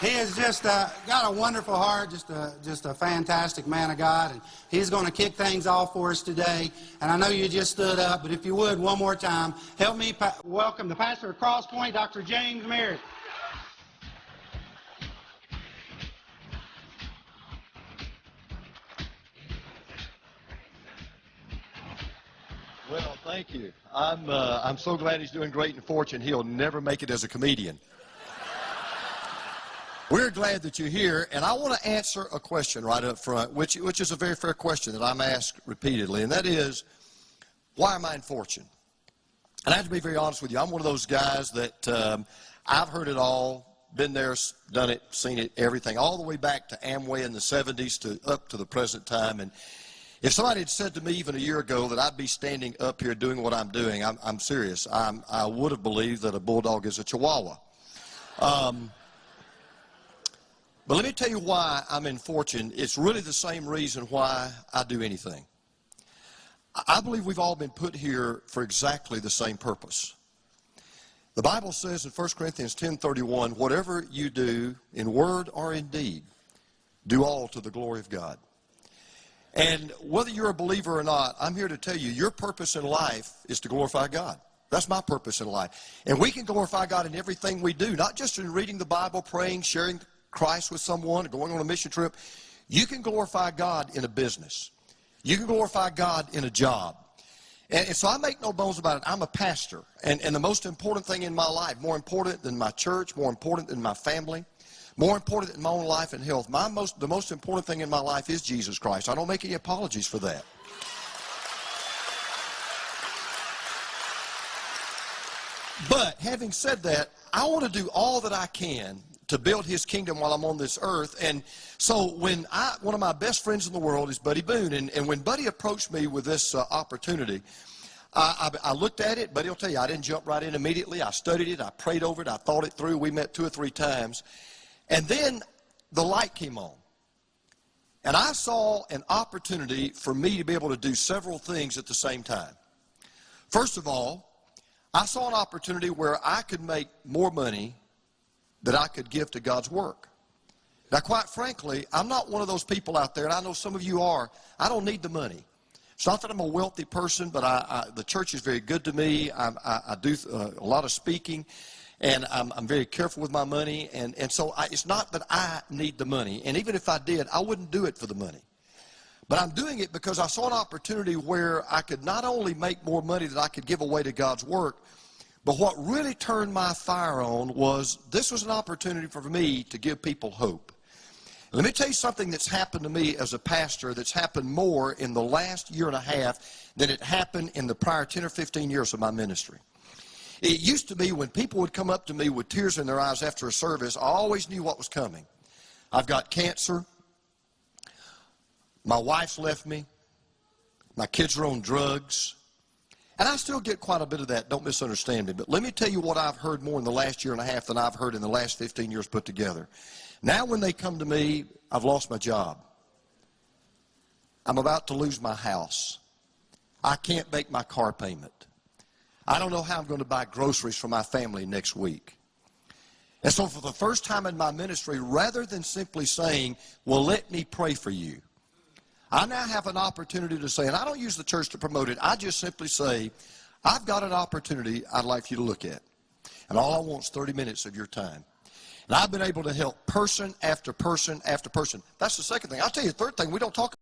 He has just got a wonderful heart, just a fantastic man of God, and he's going to kick things off for us today. And I know you just stood up, but if you would, one more time, help me welcome the pastor of Cross Point, Dr. James Merritt. Well, thank you. I'm so glad he's doing great in fortune. He'll never make it as a comedian. We're glad that you're here, and I want to answer a question right up front, which is a very fair question that I'm asked repeatedly, and that is, why am I in fortune? And I have to be very honest with you. I'm one of those guys that I've heard it all, been there, done it, seen it, everything, all the way back to Amway in the 70s to up to the present time. And if somebody had said to me even a year ago that I'd be standing up here doing what I'm doing, I'm serious. I would have believed that a bulldog is a chihuahua. But let me tell you why I'm in fortune. It's really the same reason why I do anything. I believe we've all been put here for exactly the same purpose. The Bible says in 1 Corinthians 10:31, whatever you do in word or in deed, do all to the glory of God. And whether you're a believer or not, I'm here to tell you, your purpose in life is to glorify God. That's my purpose in life. And we can glorify God in everything we do, not just in reading the Bible, praying, sharing Christ with someone, going on a mission trip. You can glorify God in a business. You can glorify God in a job. And so I make no bones about it. I'm a pastor. And the most important thing in my life, more important than my church, more important than my family, more important than my own life and health, the most important thing in my life is Jesus Christ. I don't make any apologies for that. But having said that, I want to do all that I can to build his kingdom while I'm on this earth. And so one of my best friends in the world is Buddy Boone. And when Buddy approached me with this opportunity, I looked at it. Buddy will tell you, I didn't jump right in immediately. I studied it. I prayed over it. I thought it through. We met 2 or 3 times. And then the light came on. And I saw an opportunity for me to be able to do several things at the same time. First of all, I saw an opportunity where I could make more money that I could give to God's work. Now, quite frankly, I'm not one of those people out there, and I know some of you are. I don't need the money. It's not that I'm a wealthy person, but the church is very good to me. I do a lot of speaking, and I'm very careful with my money. And so it's not that I need the money. And even if I did, I wouldn't do it for the money. But I'm doing it because I saw an opportunity where I could not only make more money that I could give away to God's work, but what really turned my fire on was this was an opportunity for me to give people hope. Let me tell you something that's happened to me as a pastor that's happened more in the last year and a half than it happened in the prior 10 or 15 years of my ministry. It used to be when people would come up to me with tears in their eyes after a service, I always knew what was coming. I've got cancer. My wife's left me. My kids are on drugs. And I still get quite a bit of that, don't misunderstand me. But let me tell you what I've heard more in the last year and a half than I've heard in the last 15 years put together. Now when they come to me, I've lost my job. I'm about to lose my house. I can't make my car payment. I don't know how I'm going to buy groceries for my family next week. And so for the first time in my ministry, rather than simply saying, well, let me pray for you, I now have an opportunity to say, and I don't use the church to promote it, I just simply say, I've got an opportunity I'd like you to look at. And all I want is 30 minutes of your time. And I've been able to help person after person after person. That's the second thing. I'll tell you the third thing we don't talk about.